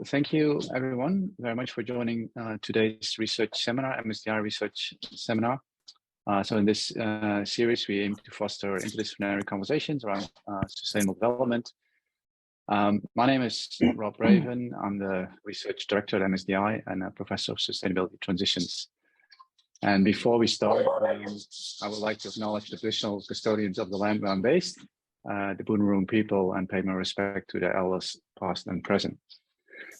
thank you everyone very much for joining today's research seminar, MSDI research seminar. So in this series, we aim to foster interdisciplinary conversations around sustainable development. My name is Rob Raven. I'm the research director at MSDI and a professor of sustainability transitions. And before we start, I would like to acknowledge the traditional custodians of the land where I'm based, the Boon Wurrung people, and pay my respect to the elders past and present.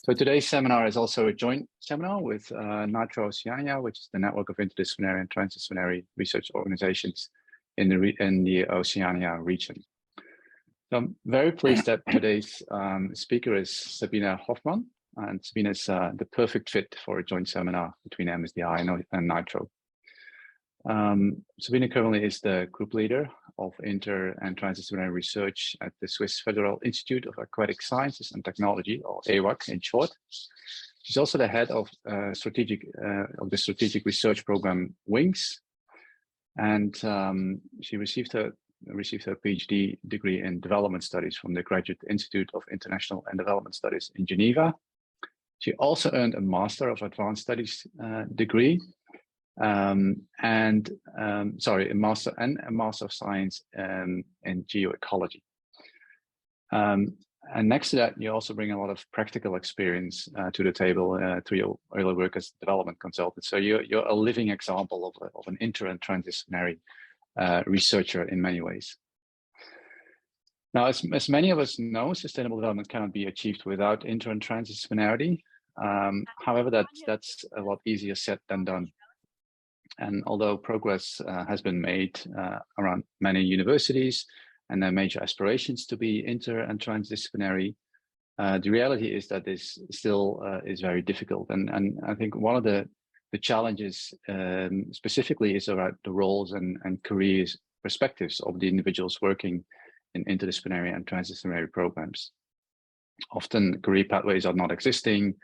So today's seminar is also a joint seminar with NITRO Oceania, which is the network of interdisciplinary and transdisciplinary research organizations in the Oceania region. So I'm very pleased that today's speaker is Sabine Hoffmann, and Sabine is the perfect fit for a joint seminar between MSDI and NITRO. Sabine currently is the group leader of inter and transdisciplinary research at the Swiss Federal Institute of Aquatic Sciences and Technology, or Eawag in short. She's also the head of the strategic research program WINGS, and she received her PhD degree in development studies from the Graduate Institute of International and Development Studies in Geneva. She also earned a Master of Advanced Studies degree, a Master of Science in Geoecology. And next to that, you also bring a lot of practical experience to the table through your early work as development consultant. So you're a living example of an inter and transdisciplinary researcher in many ways. Now, as many of us know, sustainable development cannot be achieved without inter and transdisciplinarity. However, that's a lot easier said than done. And although progress has been made around many universities and their major aspirations to be inter and transdisciplinary, the reality is that this still is very difficult. And I think one of the challenges specifically is around the roles and careers perspectives of the individuals working in interdisciplinary and transdisciplinary programs. Often career pathways are not existing,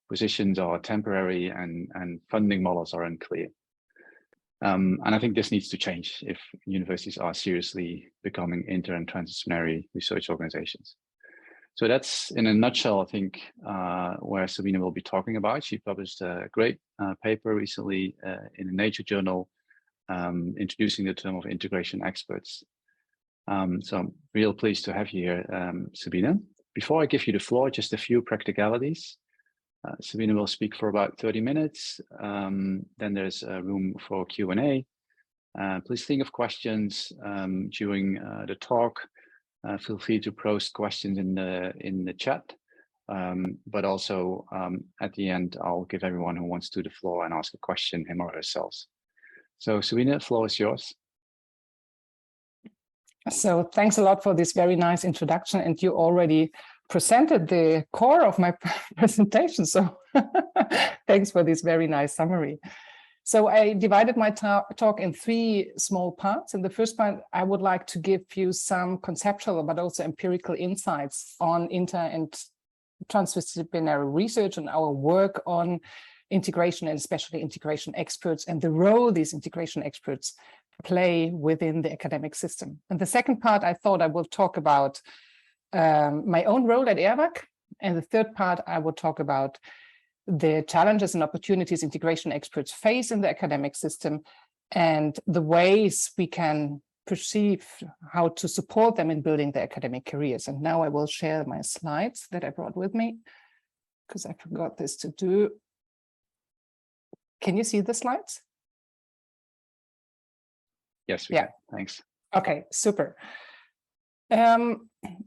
positions are temporary, and funding models are unclear. And I think this needs to change if universities are seriously becoming inter and transdisciplinary research organizations. So that's, in a nutshell, I think, where Sabine will be talking about. She published a great paper recently in a Nature journal introducing the term of integration experts. So I'm real pleased to have you here, Sabine. Before I give you the floor, just a few practicalities. Sabine will speak for about 30 minutes. Then there's room for Q&A. Please think of questions during the talk. Feel free to post questions in the chat. But also at the end, I'll give everyone who wants to the floor and ask a question, him or herself. So Sabine, the floor is yours. So thanks a lot for this very nice introduction, and you already presented the core of my presentation. So thanks for this very nice summary. So I divided my talk in three small parts. In the first part, I would like to give you some conceptual but also empirical insights on inter and transdisciplinary research and our work on integration, and especially integration experts, and the role these integration experts play within the academic system. And the second part, I thought I will talk about my own role at Eawag. And the third part, I will talk about the challenges and opportunities integration experts face in the academic system and the ways we can perceive how to support them in building their academic careers. And now I will share my slides that I brought with me because I forgot this to do. Can you see the slides? Yes, we can. Thanks. Okay, super.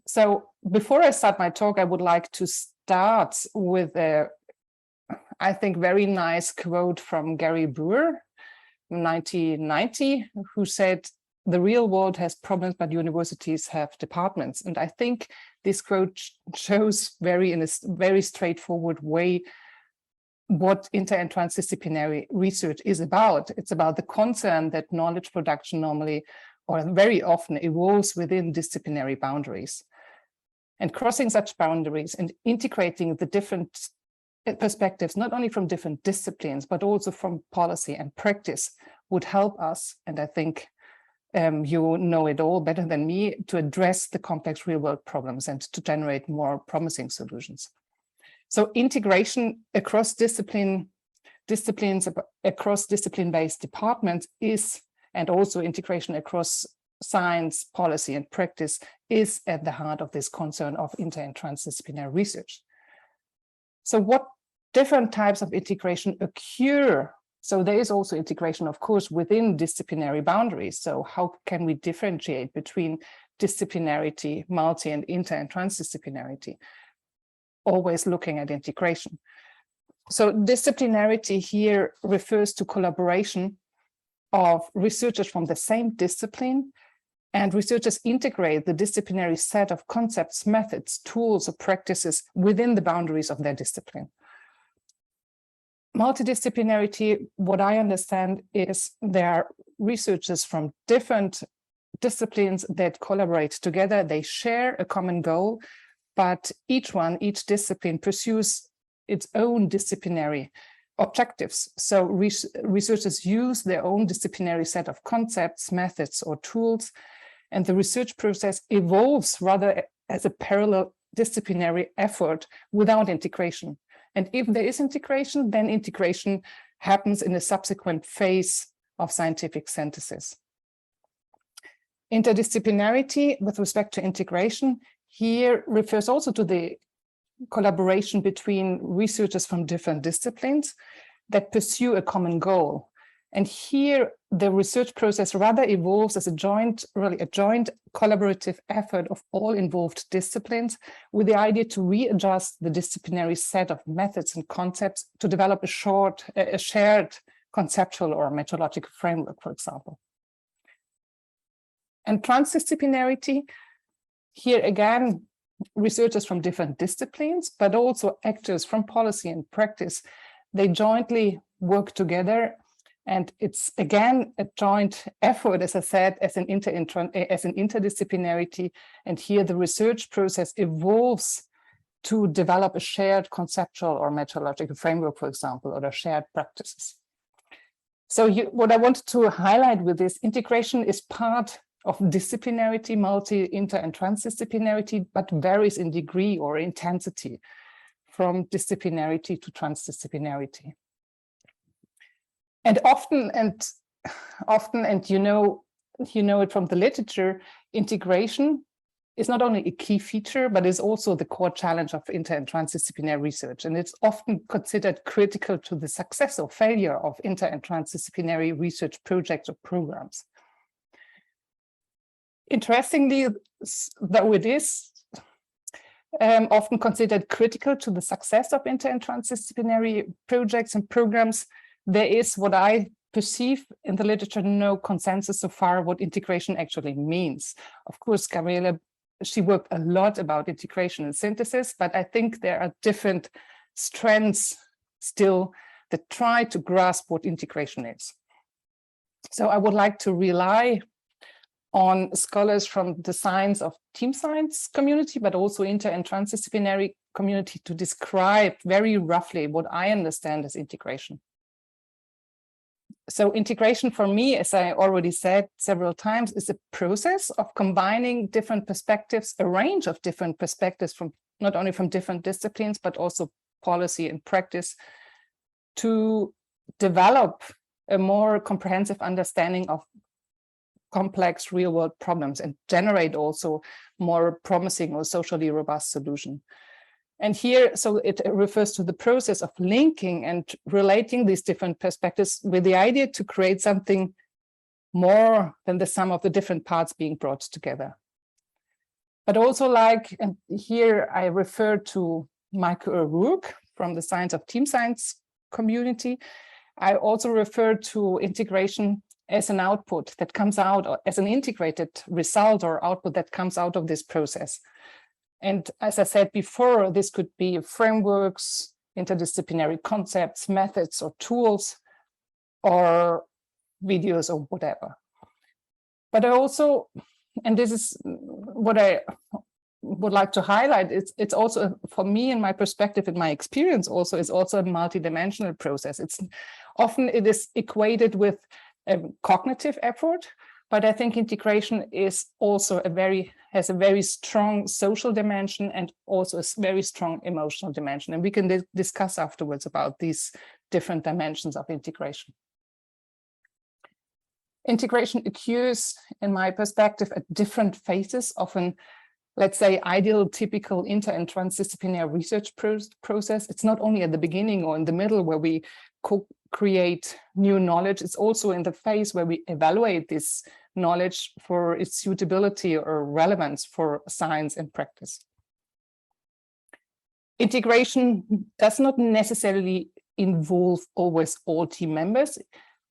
So before I start my talk, I would like to start with a, I think, very nice quote from Gary Brewer, 1990, who said, "The real world has problems, but universities have departments." And I think this quote shows in a very straightforward way what inter and transdisciplinary research is about. It's about the concern that knowledge production normally, or very often, evolves within disciplinary boundaries. And crossing such boundaries and integrating the different perspectives, not only from different disciplines, but also from policy and practice, would help us, and I think you know it all better than me, to address the complex real-world problems and to generate more promising solutions. So integration across disciplines, across discipline-based departments is, and also integration across science, policy, and practice is at the heart of this concern of inter and transdisciplinary research. So what different types of integration occur? So there is also integration, of course, within disciplinary boundaries. So how can we differentiate between disciplinarity, multi and inter and transdisciplinarity? Always looking at integration. So disciplinarity here refers to collaboration of researchers from the same discipline, and researchers integrate the disciplinary set of concepts, methods, tools, or practices within the boundaries of their discipline. Multidisciplinarity, what I understand is there are researchers from different disciplines that collaborate together. They share a common goal, but each discipline pursues its own disciplinary objectives. So researchers use their own disciplinary set of concepts, methods, or tools, and the research process evolves rather as a parallel disciplinary effort without integration. And if there is integration, then integration happens in a subsequent phase of scientific synthesis. Interdisciplinarity with respect to integration here refers also to the collaboration between researchers from different disciplines that pursue a common goal. And here the research process rather evolves as a joint collaborative effort of all involved disciplines, with the idea to readjust the disciplinary set of methods and concepts to develop a shared conceptual or methodological framework, for example. And transdisciplinarity, here again, researchers from different disciplines, but also actors from policy and practice, they jointly work together. And it's again a joint effort, as I said, as an interdisciplinarity. And here the research process evolves to develop a shared conceptual or methodological framework, for example, or shared practices. So what I wanted to highlight with this, integration is part of disciplinarity, multi, inter, and transdisciplinarity, but varies in degree or intensity from disciplinarity to transdisciplinarity. And often, you know it from the literature, integration is not only a key feature, but is also the core challenge of inter and transdisciplinary research. And it's often considered critical to the success or failure of inter and transdisciplinary research projects or programs. Interestingly, though it is often considered critical to the success of inter and transdisciplinary projects and programs, there is what I perceive in the literature no consensus so far what integration actually means. Of course, Gabriele, she worked a lot about integration and synthesis, but I think there are different strands still that try to grasp what integration is. So I would like to rely on scholars from the science of team science community, but also inter and transdisciplinary community to describe very roughly what I understand as integration. So integration for me, as I already said several times, is a process of combining different perspectives, a range of different perspectives from not only from different disciplines, but also policy and practice, to develop a more comprehensive understanding of complex real-world problems and generate also more promising or socially robust solutions. And here, so it refers to the process of linking and relating these different perspectives with the idea to create something more than the sum of the different parts being brought together. But also and here I refer to Michael O'Rourke from the science of team science community. I also refer to integration as an output that comes out, or as an integrated result or output that comes out of this process. And as I said before, this could be frameworks, interdisciplinary concepts, methods, or tools, or videos, or whatever. But I also, and this is what I would like to highlight, it's also, for me, in my perspective, in my experience also, is also a multidimensional process. It is equated with a cognitive effort, But I think integration is also has a very strong social dimension and also a very strong emotional dimension. And we can discuss afterwards about these different dimensions of integration. Integration occurs, in my perspective, at different phases of an, let's say, ideal, typical inter and transdisciplinary research process. It's not only at the beginning or in the middle where we create new knowledge, it's also in the phase where we evaluate this knowledge for its suitability or relevance for science and practice. Integration does not necessarily involve always all team members.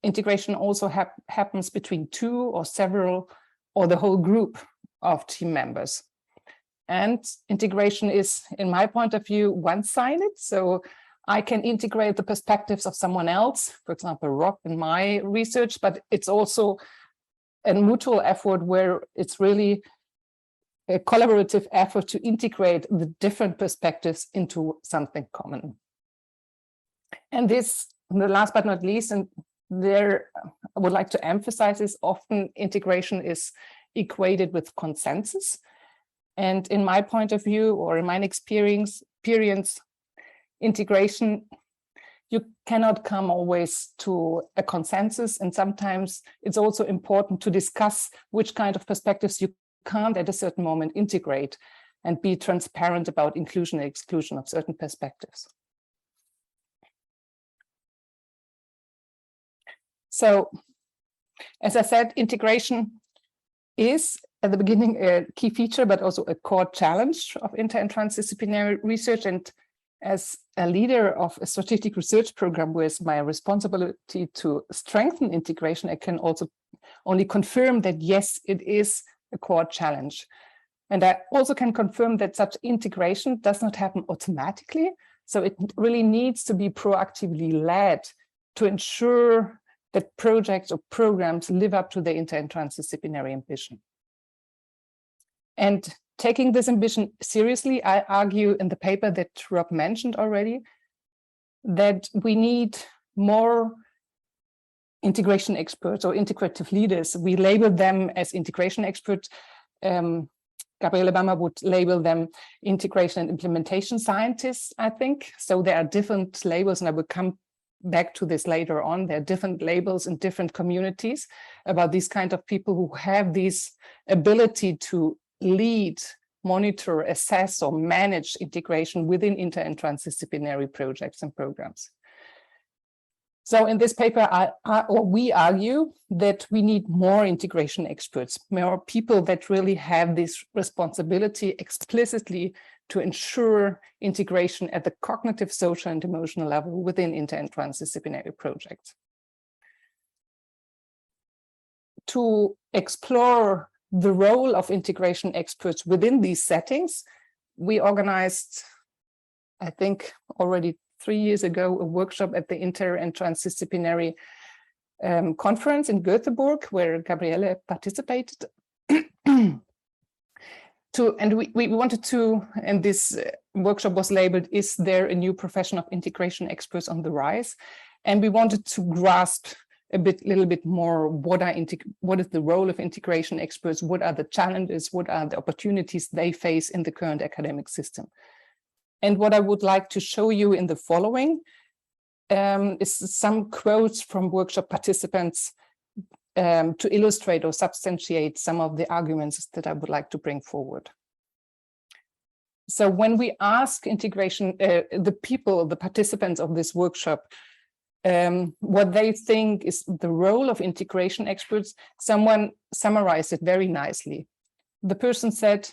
Integration also happens between two or several or the whole group of team members. And integration is, in my point of view, one-sided. So I can integrate the perspectives of someone else, for example, Rob in my research, but it's also a mutual effort where it's really a collaborative effort to integrate the different perspectives into something common. And this, the last but not least, and there I would like to emphasize is often integration is equated with consensus. And in my point of view, or in my experience, integration, you cannot come always to a consensus. And sometimes it's also important to discuss which kind of perspectives you can't at a certain moment integrate and be transparent about inclusion and exclusion of certain perspectives. So, as I said, integration is at the beginning a key feature, but also a core challenge of inter and transdisciplinary research. And as a leader of a strategic research program with my responsibility to strengthen integration, I can also only confirm that, yes, it is a core challenge. And I also can confirm that such integration does not happen automatically. So it really needs to be proactively led to ensure that projects or programs live up to the inter and transdisciplinary ambition. And taking this ambition seriously, I argue in the paper that Rob mentioned already, that we need more integration experts or integrative leaders. We label them as integration experts. Gabriele Bammer would label them integration and implementation scientists, I think. So there are different labels, and I will come back to this later on. There are different labels in different communities about these kind of people who have this ability to lead, monitor, assess, or manage integration within inter and transdisciplinary projects and programs. So in this paper, we argue that we need more integration experts, more people that really have this responsibility explicitly to ensure integration at the cognitive, social, and emotional level within inter and transdisciplinary projects. To explore the role of integration experts within these settings, we organized, I think, already 3 years ago, a workshop at the Inter and Transdisciplinary conference in Göteborg, where Gabriele participated. And we wanted to, and this workshop was labeled, "Is there a new profession of integration experts on the rise?" And we wanted to grasp little bit more what is the role of integration experts, what are the challenges, what are the opportunities they face in the current academic system. And what I would like to show you in the following is some quotes from workshop participants to illustrate or substantiate some of the arguments that I would like to bring forward. So when we ask integration, the participants of this workshop, what they think is the role of integration experts, someone summarized it very nicely. The person said,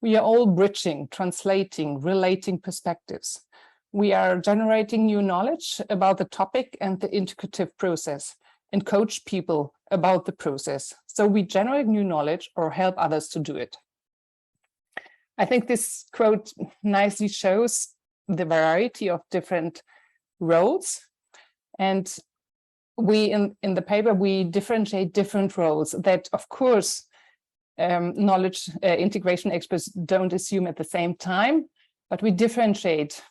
"We are all bridging, translating, relating perspectives. We are generating new knowledge about the topic and the integrative process and coach people about the process. So we generate new knowledge or help others to do it." I think this quote nicely shows the variety of different roles. And we, in the paper, we differentiate different roles that, of course, knowledge integration experts don't assume at the same time, but we differentiate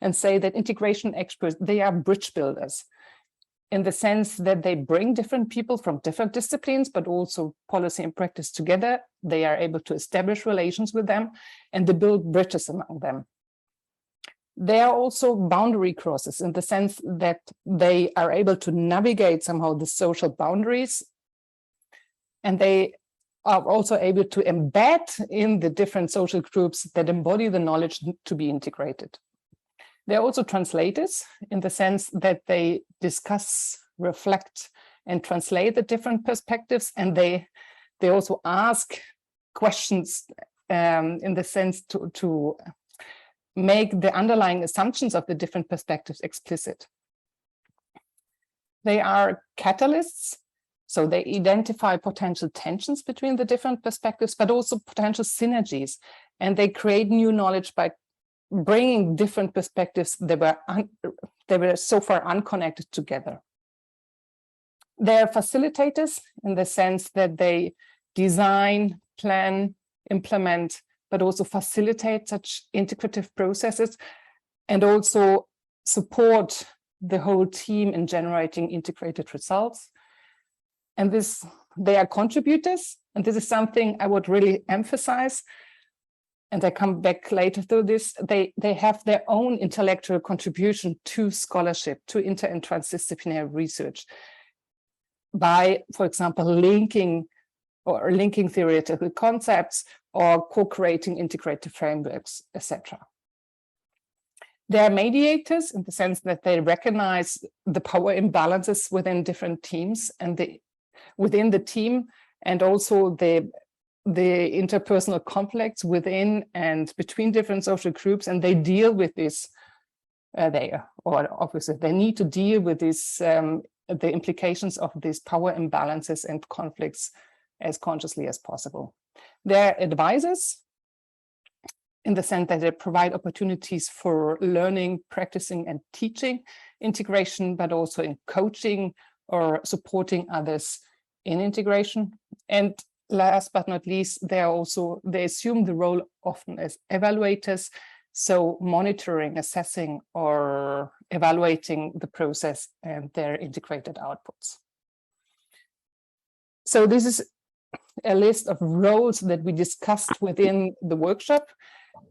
and say that integration experts, they are bridge builders. in the sense that they bring different people from different disciplines, but also policy and practice together. They are able to establish relations with them and to build bridges among them. They are also boundary crosses in the sense that they are able to navigate somehow the social boundaries, and they are also able to embed in the different social groups that embody the knowledge to be integrated. They're also translators in the sense that they discuss, reflect, and translate the different perspectives, and they also ask questions in the sense to make the underlying assumptions of the different perspectives explicit. They are catalysts, so they identify potential tensions between the different perspectives, but also potential synergies, and they create new knowledge by bringing different perspectives that were so far unconnected together. They're facilitators in the sense that they design, plan, implement, but also facilitate such integrative processes and also support the whole team in generating integrated results. And they are contributors, and this is something I would really emphasize. And I come back later to this, they have their own intellectual contribution to scholarship, to inter and transdisciplinary research by, for example, linking theoretical concepts or co-creating integrated frameworks, etc. They are mediators in the sense that they recognize the power imbalances within different teams and within the team, and also the interpersonal conflicts within and between different social groups, and they deal with this. Obviously they need to deal with this, the implications of these power imbalances and conflicts as consciously as possible. They're advisors in the sense that they provide opportunities for learning, practicing, and teaching integration, but also in coaching or supporting others in integration. And last but not least, they assume the role often as evaluators, so monitoring, assessing, or evaluating the process and their integrated outputs. So this is a list of roles that we discussed within the workshop.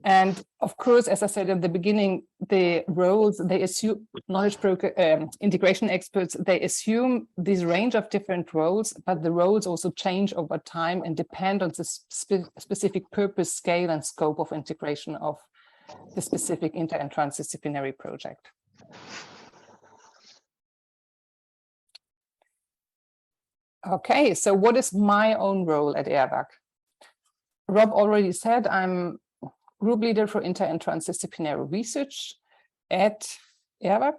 And of course, as I said at the beginning, the roles, they assume knowledge broker, integration experts, they assume this range of different roles, but the roles also change over time and depend on the specific purpose, scale, and scope of integration of the specific inter and transdisciplinary project. Okay, so what is my own role at Eawag? Rob already said I'm group leader for inter and transdisciplinary research at Eawag.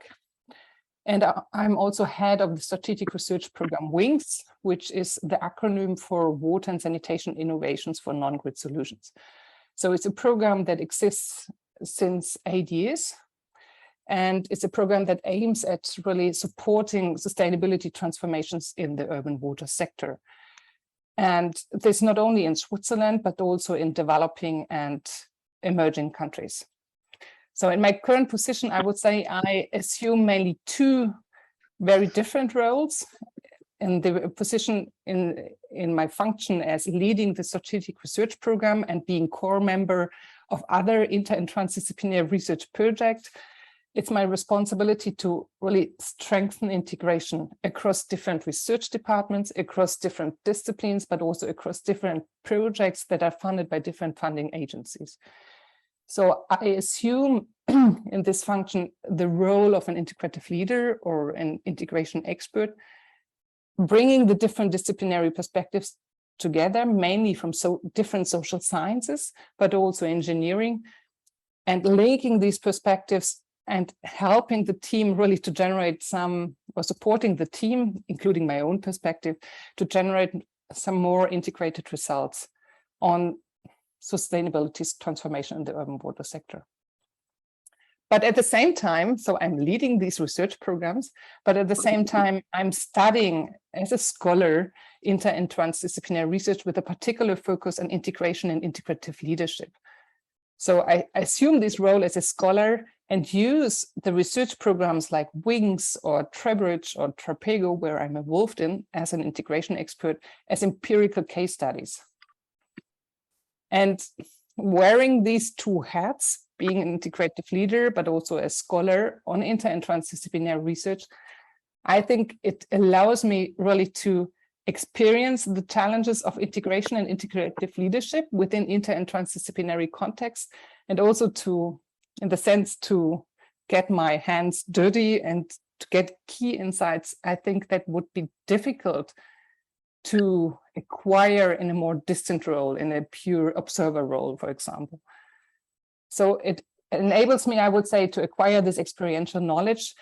And I'm also head of the strategic research program WINGS, which is the acronym for Water and Sanitation Innovations for Non-Grid Solutions. So it's a program that exists since 8 years. And it's a program that aims at really supporting sustainability transformations in the urban water sector. And this not only in Switzerland, but also in developing and emerging countries. So in my current position, I would say I assume mainly two very different roles. In the position in my function as leading the strategic research program and being core member of other inter and transdisciplinary research projects, it's my responsibility to really strengthen integration across different research departments, across different disciplines, but also across different projects that are funded by different funding agencies. So I assume in this function the role of an integrative leader or an integration expert, bringing the different disciplinary perspectives together, mainly from different social sciences, but also engineering, and linking these perspectives and helping the team really to generate or supporting the team, including my own perspective, to generate some more integrated results on sustainability transformation in the urban water sector. But at the same time, so I'm leading these research programs, but at the same time, I'm studying as a scholar inter and transdisciplinary research with a particular focus on integration and integrative leadership. So I assume this role as a scholar and use the research programs like WINGS or Trebridge or Trapego, where I'm involved in as an integration expert, as empirical case studies. And wearing these two hats, being an integrative leader, but also a scholar on inter and transdisciplinary research, I think it allows me really to experience the challenges of integration and integrative leadership within inter and transdisciplinary contexts, and also to, in the sense, to get my hands dirty and to get key insights. I think that would be difficult to acquire in a more distant role, in a pure observer role, for example. So it enables me, I would say, to acquire this experiential knowledge,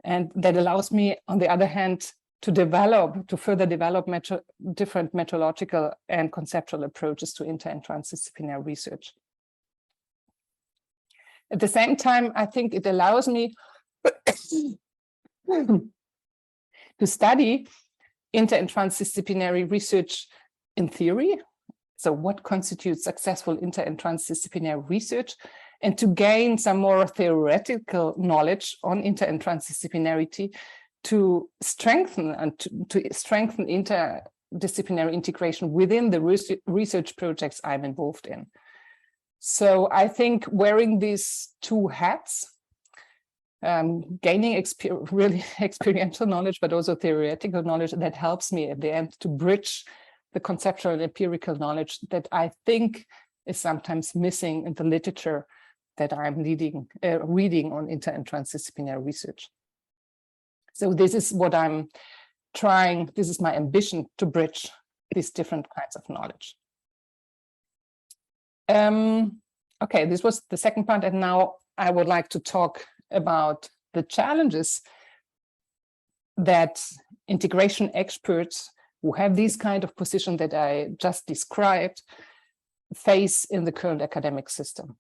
and that allows me, on the other hand, to further develop different methodological and conceptual approaches to inter and transdisciplinary research. At the same time, I think it allows me to study inter and transdisciplinary research in theory. So what constitutes successful inter and transdisciplinary research, and to gain some more theoretical knowledge on inter and transdisciplinarity to strengthen interdisciplinary integration within the research projects I'm involved in. So I think wearing these two hats, gaining really experiential knowledge, but also theoretical knowledge, that helps me at the end to bridge the conceptual and empirical knowledge that I think is sometimes missing in the literature that I'm reading on inter and transdisciplinary research. So this is what I'm trying, this is my ambition, to bridge these different kinds of knowledge. Okay, this was the second part, and now I would like to talk about the challenges that integration experts who have these kind of position that I just described face in the current academic system.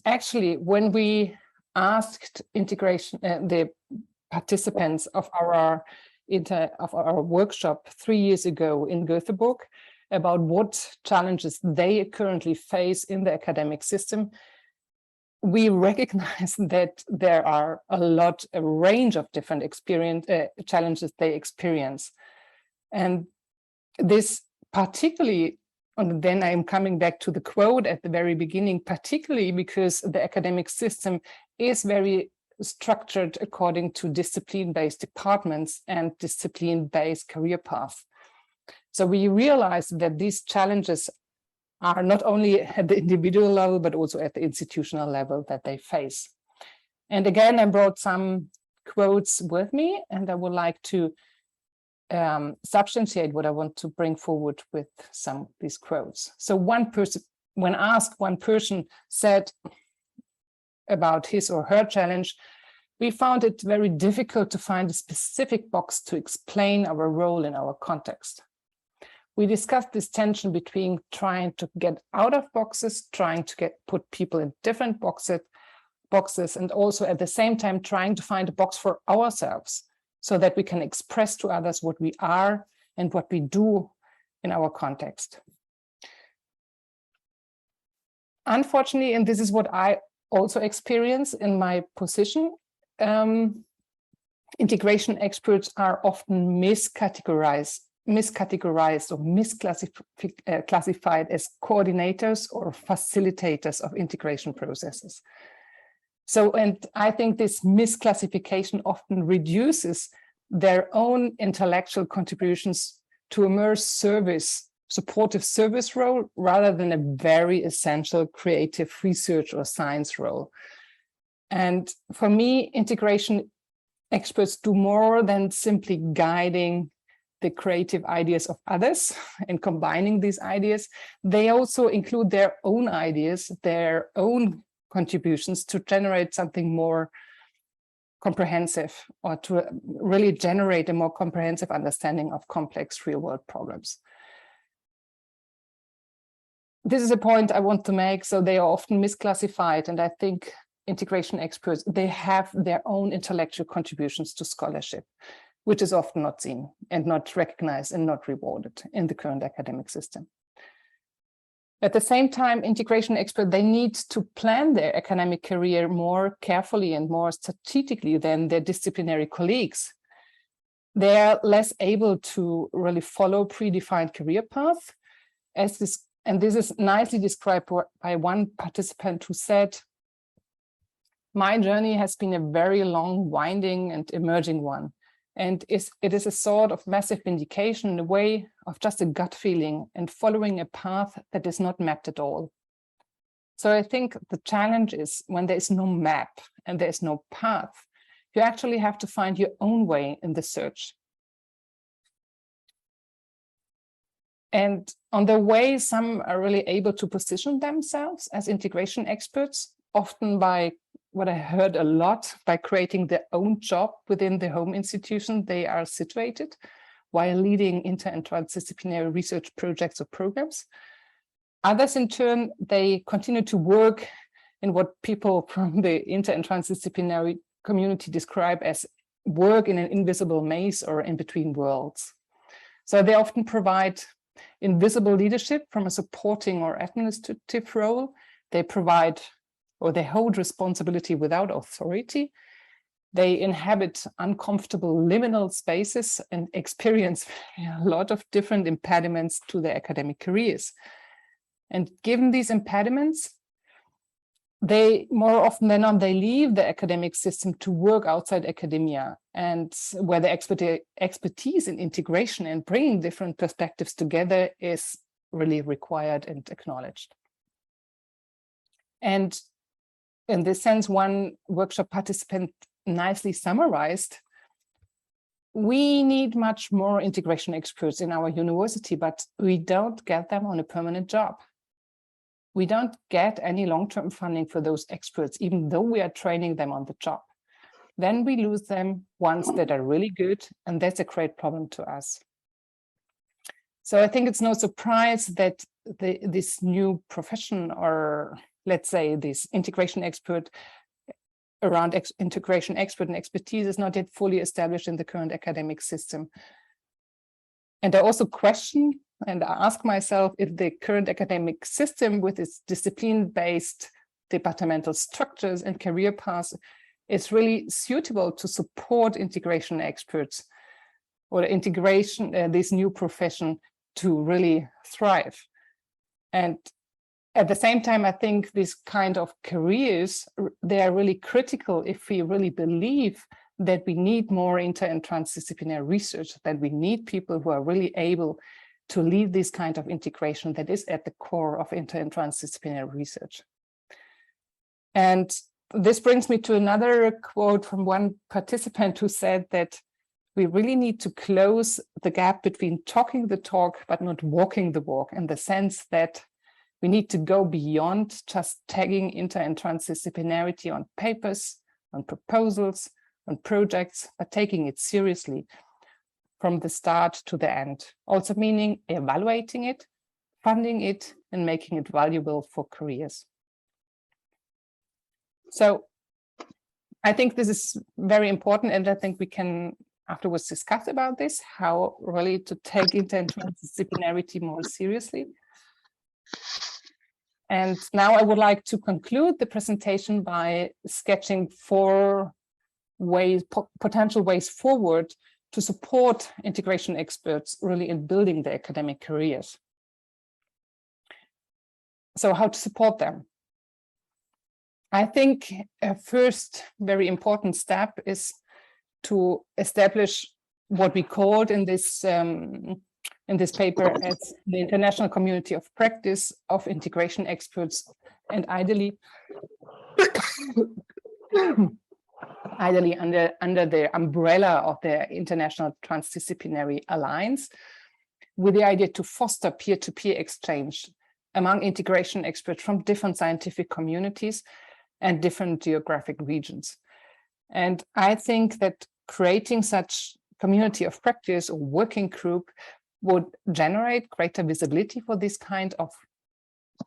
Actually, when we asked the participants of our workshop 3 years ago in Göteborg about what challenges they currently face in the academic system, we recognize that there are a range of different challenges they experience. And this particularly, and then I'm coming back to the quote at the very beginning, particularly because the academic system is very structured according to discipline-based departments and discipline-based career paths. So we realize that these challenges are not only at the individual level, but also at the institutional level that they face. And again, I brought some quotes with me, and I would like to substantiate what I want to bring forward with some of these quotes. So one person, when asked, one person said about his or her challenge, we found it very difficult to find a specific box to explain our role in our context. We discussed this tension between trying to get out of boxes, trying to put people in different boxes, and also at the same time trying to find a box for ourselves so that we can express to others what we are and what we do in our context. Unfortunately, and this is what I also experience in my position, integration experts are often miscategorized or misclassified as coordinators or facilitators of integration processes. So, and I think this misclassification often reduces their own intellectual contributions to a mere supportive service role rather than a very essential creative research or science role. And for me, integration experts do more than simply guiding the creative ideas of others and combining these ideas. They also include their own ideas, their own contributions to generate something more comprehensive, or to really generate a more comprehensive understanding of complex real-world problems. This is a point I want to make. So they are often misclassified, and I think integration experts, they have their own intellectual contributions to scholarship, which is often not seen and not recognized and not rewarded in the current academic system. At the same time, integration experts, they need to plan their academic career more carefully and more strategically than their disciplinary colleagues. They are less able to really follow predefined career paths, and this is nicely described by one participant who said, "My journey has been a very long, winding and emerging one. And it is a sort of massive vindication in a way of just a gut feeling and following a path that is not mapped at all." So I think the challenge is when there is no map and there is no path, you actually have to find your own way in the search. And on the way, some are really able to position themselves as integration experts, often by what I heard a lot, by creating their own job within the home institution they are situated, while leading inter and transdisciplinary research projects or programs. Others, in turn, they continue to work in what people from the inter and transdisciplinary community describe as work in an invisible maze or in between worlds. So they often provide invisible leadership from a supporting or administrative role. They provide or they hold responsibility without authority. They inhabit uncomfortable liminal spaces and experience a lot of different impediments to their academic careers. And given these impediments, they more often than not, they leave the academic system to work outside academia, and where the expertise in integration and bringing different perspectives together is really required and acknowledged. And in this sense, one workshop participant nicely summarized, we need much more integration experts in our university, but we don't get them on a permanent job. We don't get any long-term funding for those experts, even though we are training them on the job. Then we lose them ones that are really good, and that's a great problem to us. So I think it's no surprise that this new profession, or let's say this integration expert around integration expert and expertise, is not yet fully established in the current academic system. And I also question and I ask myself if the current academic system with its discipline-based departmental structures and career paths is really suitable to support integration experts or integration, this new profession, to really thrive. And at the same time, I think these kind of careers, they are really critical if we really believe that we need more inter and transdisciplinary research, that we need people who are really able to lead this kind of integration that is at the core of inter and transdisciplinary research. And this brings me to another quote from one participant who said that we really need to close the gap between talking the talk but not walking the walk, in the sense that we need to go beyond just tagging inter and transdisciplinarity on papers, on proposals, on projects, but taking it seriously from the start to the end. Also meaning evaluating it, funding it, and making it valuable for careers. So I think this is very important, and I think we can afterwards discuss about this, how really to take inter and transdisciplinarity more seriously. And now I would like to conclude the presentation by sketching 4 ways, potential ways forward to support integration experts really in building their academic careers. So how to support them? I think a first very important step is to establish what we called in this paper as the international community of practice of integration experts, and ideally under the umbrella of the International Transdisciplinary Alliance, with the idea to foster peer-to-peer exchange among integration experts from different scientific communities and different geographic regions. And I think that creating such community of practice or working group would generate greater visibility for this kind of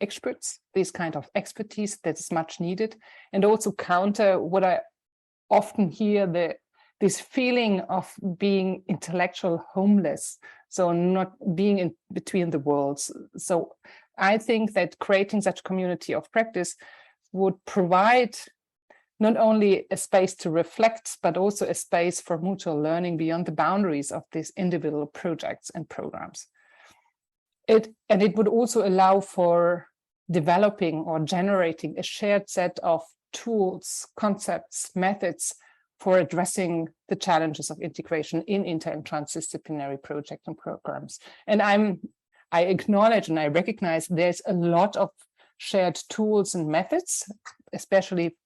experts, this kind of expertise that is much needed, and also counter what I often hear, this feeling of being intellectual homeless, so not being in between the worlds. So I think that creating such a community of practice would provide not only a space to reflect, but also a space for mutual learning beyond the boundaries of these individual projects and programs. It would also allow for developing or generating a shared set of tools, concepts, methods for addressing the challenges of integration in inter and transdisciplinary projects and programs. And I acknowledge and I recognize there's a lot of shared tools and methods, especially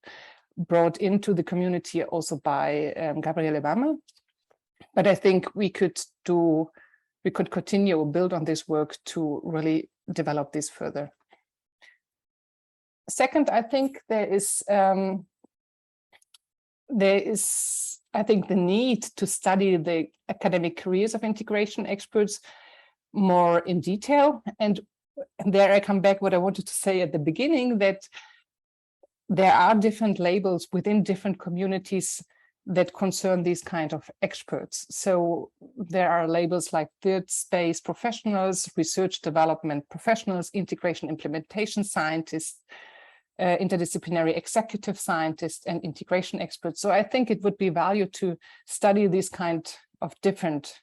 brought into the community also by Gabriele Bammer. But I think we could continue, build on this work to really develop this further. Second, I think there is I think the need to study the academic careers of integration experts more in detail. And there I come back what I wanted to say at the beginning, that there are different labels within different communities that concern these kind of experts. So there are labels like third space professionals, research development professionals, integration implementation scientists, interdisciplinary executive scientists, and integration experts. So I think it would be value to study these kind of different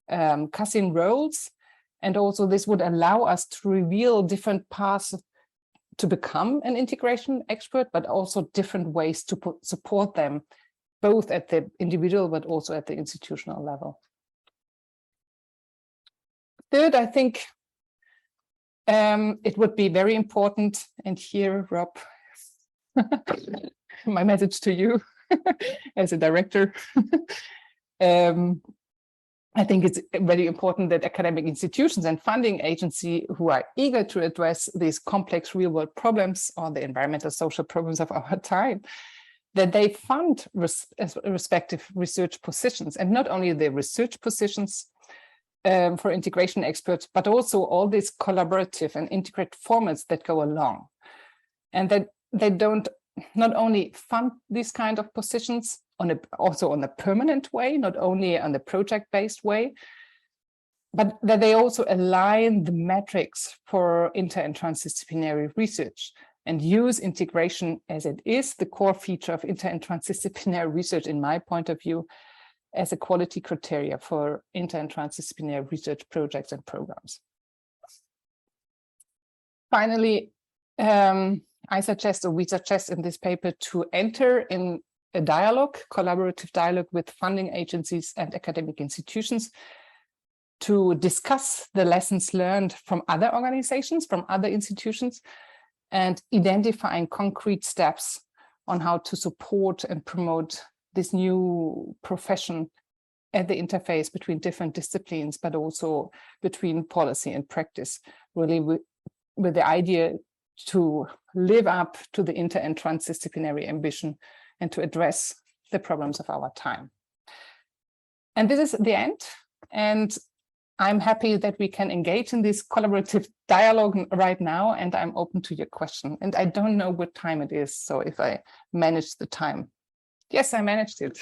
cousin roles. And also this would allow us to reveal different paths to become an integration expert, but also different ways to support them, both at the individual, but also at the institutional level. Third, I think it would be very important, and here, Rob, my message to you as a director. I think it's very important that academic institutions and funding agencies who are eager to address these complex real-world problems or the environmental social problems of our time, that they fund respective research positions, and not only the research positions for integration experts, but also all these collaborative and integrated formats that go along. And that they don't not only fund these kind of positions also on a permanent way, not only on the project-based way, but that they also align the metrics for inter and transdisciplinary research and use integration as it is the core feature of inter and transdisciplinary research, in my point of view, as a quality criteria for inter and transdisciplinary research projects and programs. Finally, I suggest, or we suggest in this paper, to enter in a dialogue, collaborative dialogue with funding agencies and academic institutions to discuss the lessons learned from other organizations, from other institutions, and identifying concrete steps on how to support and promote this new profession at the interface between different disciplines, but also between policy and practice, really with the idea to live up to the inter and transdisciplinary ambition and to address the problems of our time. And this is the end. And I'm happy that we can engage in this collaborative dialogue right now, and I'm open to your question. And I don't know what time it is, so if I manage the time. Yes, I managed it.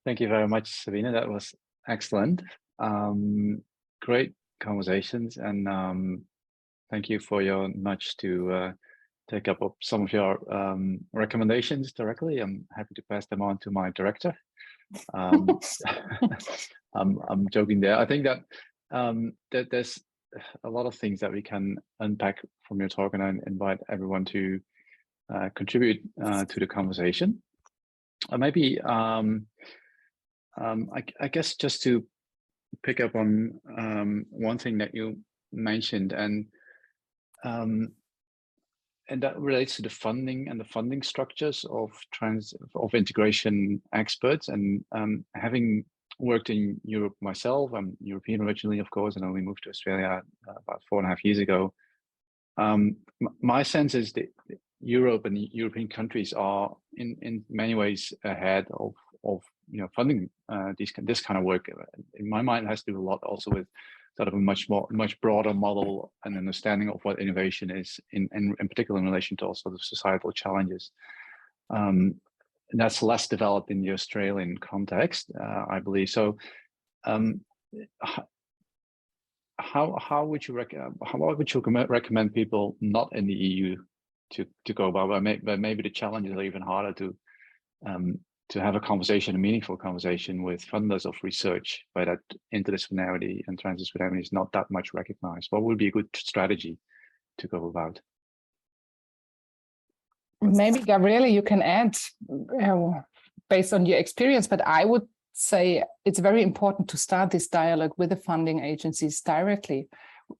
Thank you very much, Sabine. That was excellent. Great conversations, and thank you for your nudge to take up some of your recommendations directly. I'm happy to pass them on to my director. I'm joking there. I think that that there's a lot of things that we can unpack from your talk, and I invite everyone to contribute to the conversation. Maybe I guess just to pick up on one thing that you mentioned, and that relates to the funding and the funding structures of integration experts. And having worked in Europe myself, I'm European originally, of course, and only moved to Australia about 4.5 years ago. My sense is that Europe and the European countries are in many ways ahead of funding this kind of work. In my mind, it has to do a lot also with sort of a much broader model and understanding of what innovation is, in particular in relation to also the societal challenges. And that's less developed in the Australian context, I believe. So how would you recommend people not in the EU to go about? But maybe the challenges are even harder to have a conversation, a meaningful conversation with funders of research, where that interdisciplinarity and transdisciplinary is not that much recognized. What would be a good strategy to go about? Maybe, Gabriele, you can add based on your experience, but I would say it's very important to start this dialogue with the funding agencies directly.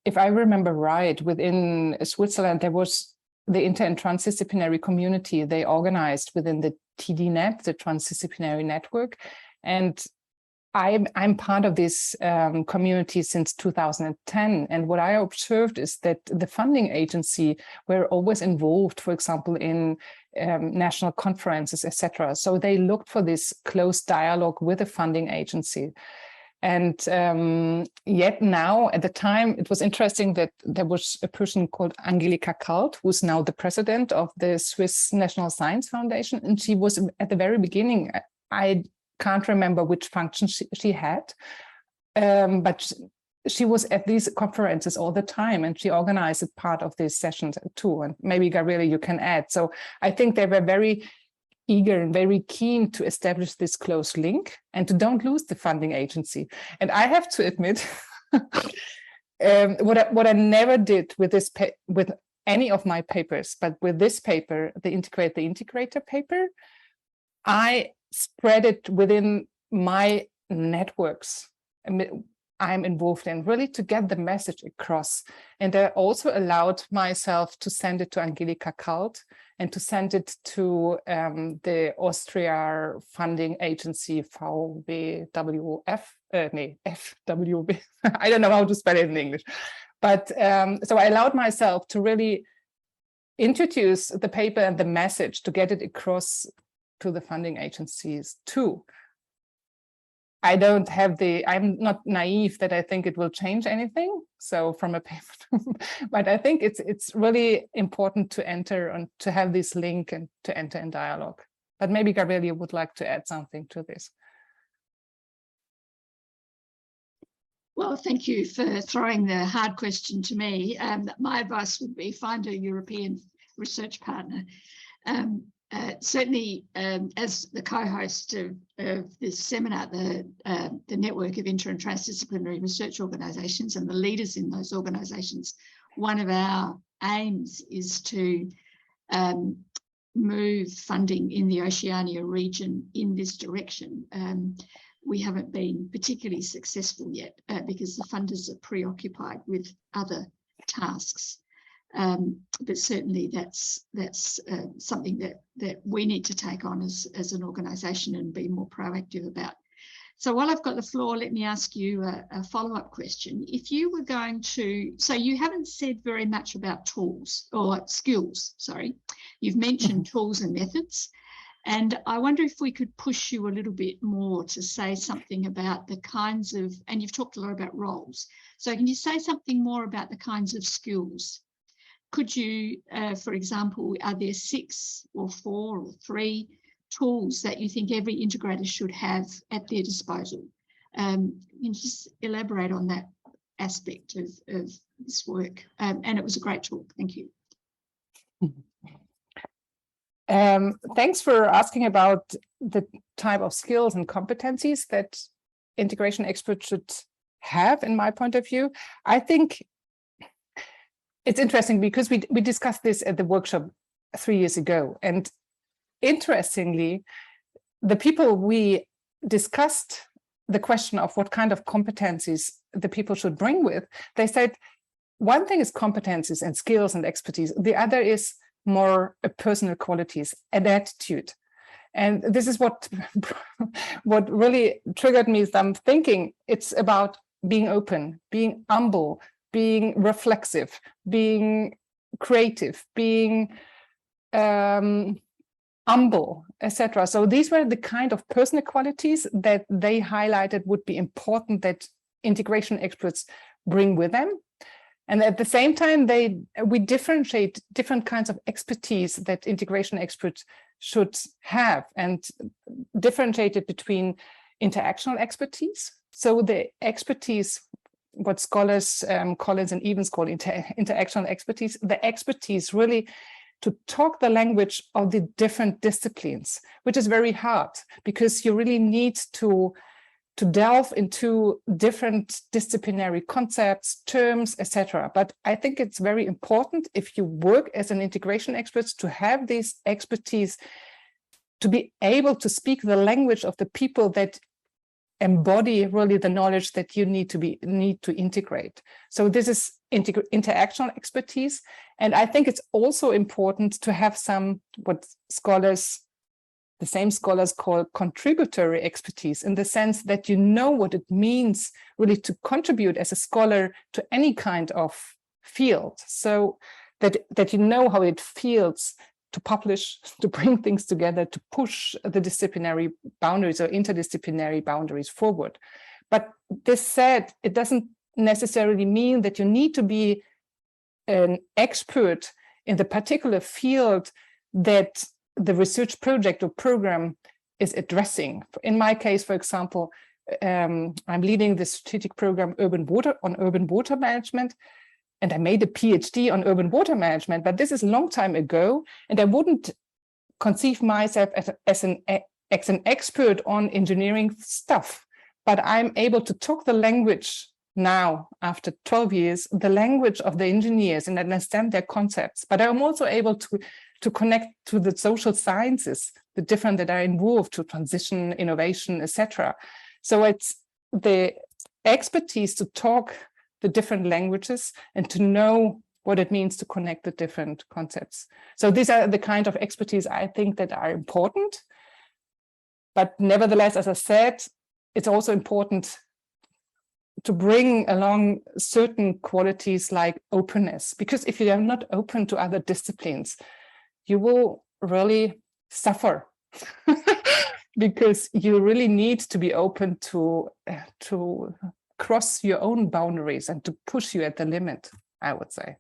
If I remember right, within Switzerland, there was the inter and transdisciplinary community they organized within the TDNet, the Transdisciplinary Network. And I'm part of this community since 2010. And what I observed is that the funding agency were always involved, for example, in national conferences, etc. So they looked for this close dialogue with the funding agency. And yet now, at the time, it was interesting that there was a person called Angelika Kalt, who's now the president of the Swiss National Science Foundation. And she was at the very beginning, I can't remember which function she had, but she was at these conferences all the time, and she organized a part of these sessions too. And maybe, Gabriele, you can add. So I think they were very eager and very keen to establish this close link and to don't lose the funding agency. And I have to admit, what I never did with this with any of my papers, but with this paper, the integrator paper, I spread it within my networks I'm involved in, really to get the message across. And I also allowed myself to send it to Angelika Kalt and to send it to the Austria funding agency FWB. I don't know how to spell it in English. But so I allowed myself to really introduce the paper and the message to get it across to the funding agencies too. I'm not naive that I think it will change anything. So from a paper, but I think it's really important to enter and to have this link and to enter in dialogue. But maybe Gabriele, you would like to add something to this. Well, thank you for throwing the hard question to me. My advice would be find a European research partner. Certainly, as the co-host of this seminar, the network of inter and transdisciplinary research organisations and the leaders in those organisations, one of our aims is to move funding in the Oceania region in this direction. We haven't been particularly successful yet because the funders are preoccupied with other tasks. But certainly that's something that we need to take on as an organisation and be more proactive about. So while I've got the floor, let me ask you a follow-up question. If you were going to, so you haven't said very much about tools or skills, sorry. You've mentioned tools and methods. And I wonder if we could push you a little bit more to say something about the kinds of, and you've talked a lot about roles. So can you say something more about the kinds of skills? Could you, for example, are there 6 or 4 or 3 tools that you think every integrator should have at their disposal? Can you just elaborate on that aspect of this work? And it was a great talk. Thank you. Thanks for asking about the type of skills and competencies that integration experts should have, in my point of view. I think it's interesting because we discussed this at the workshop 3 years ago. And interestingly, the people we discussed the question of what kind of competencies the people should bring with, they said, one thing is competencies and skills and expertise. The other is more personal qualities and attitude. And this is what really triggered me some thinking. It's about being open, being humble, being reflexive, being creative, being humble, etc. So these were the kind of personal qualities that they highlighted would be important that integration experts bring with them. And at the same time, we differentiate different kinds of expertise that integration experts should have and differentiate it between interactional expertise. So the expertise what scholars Collins and Evans call interactional expertise, the expertise really to talk the language of the different disciplines, which is very hard because you really need to delve into different disciplinary concepts, terms, etc. But I think it's very important if you work as an integration expert to have this expertise, to be able to speak the language of the people that embody really the knowledge that you need to integrate. So this is interactional expertise. And I think it's also important to have some, what the same scholars call contributory expertise, in the sense that you know what it means really to contribute as a scholar to any kind of field. So that you know how it feels to publish, to bring things together, to push the disciplinary boundaries or interdisciplinary boundaries forward. But this said, it doesn't necessarily mean that you need to be an expert in the particular field that the research project or program is addressing. In my case, for example, I'm leading the strategic program urban water management, and I made a PhD on urban water management, but this is a long time ago, and I wouldn't conceive myself as an expert on engineering stuff, but I'm able to talk the language now, after 12 years, the language of the engineers and understand their concepts. But I'm also able to connect to the social sciences, the different that are involved, to transition, innovation, etc. So it's the expertise to talk the different languages and to know what it means to connect the different concepts. So these are the kind of expertise I think that are important. But nevertheless, as I said, it's also important to bring along certain qualities like openness, because if you are not open to other disciplines, you will really suffer because you really need to be open to cross your own boundaries and to push you at the limit, I would say.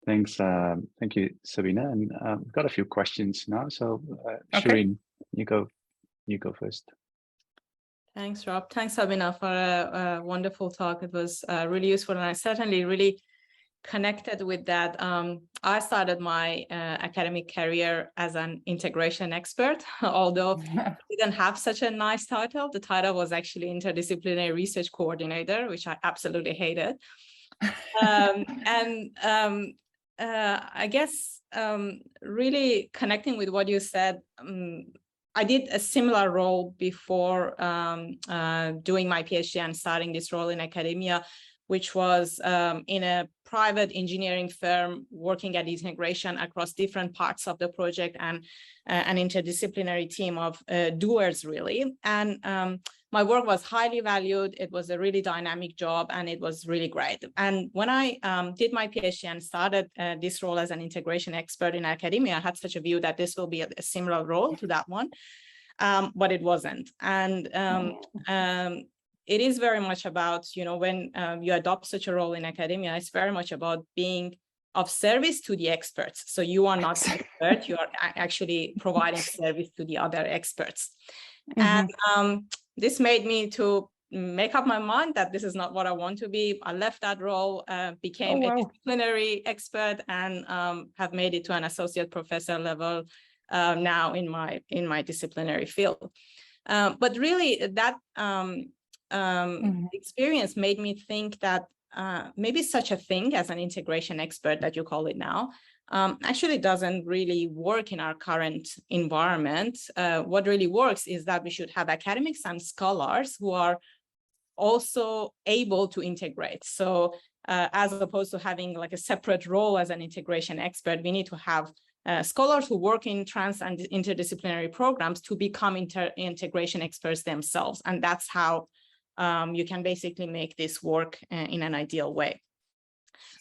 Thanks. Thank you, Sabine. And we've got a few questions now. So Okay. Shireen, you go first. Thanks, Rob. Thanks, Sabine, for a wonderful talk. It was really useful, and I certainly really connected with that. I started my academic career as an integration expert, although it didn't have such a nice title. The title was actually interdisciplinary research coordinator, which I absolutely hated. I guess really connecting with what you said, I did a similar role before doing my PhD and starting this role in academia, which was in a private engineering firm working at integration across different parts of the project, and an interdisciplinary team of doers, really. And my work was highly valued. It was a really dynamic job, and it was really great. And when I did my PhD and started this role as an integration expert in academia, I had such a view that this will be a similar role to that one, but it wasn't. And it is very much about, when you adopt such a role in academia, it's very much about being of service to the experts. So you are not an expert, you are actually providing service to the other experts. Mm-hmm. And this made me to make up my mind that this is not what I want to be. I left that role, became a disciplinary expert, and have made it to an associate professor level now in my disciplinary field. But really that experience made me think that maybe such a thing as an integration expert, that you call it now, actually doesn't really work in our current environment. What really works is that we should have academics and scholars who are also able to integrate. So as opposed to having like a separate role as an integration expert, we need to have scholars who work in trans and interdisciplinary programs to become integration experts themselves. And that's how you can basically make this work in an ideal way.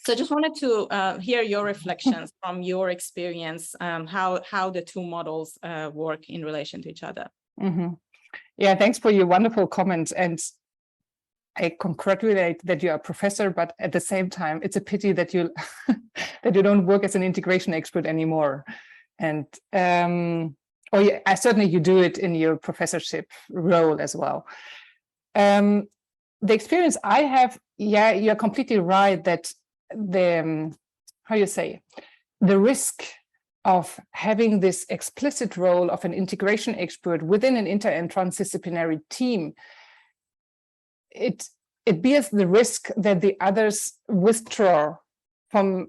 So I just wanted to hear your reflections from your experience, how the two models work in relation to each other. Mm-hmm. Yeah, thanks for your wonderful comments. And I congratulate that you are a professor, but at the same time, it's a pity that you that you don't work as an integration expert anymore. And certainly you do it in your professorship role as well. the experience I have, yeah, you're completely right that the, how you say, the risk of having this explicit role of an integration expert within an inter and transdisciplinary team, it bears the risk that the others withdraw from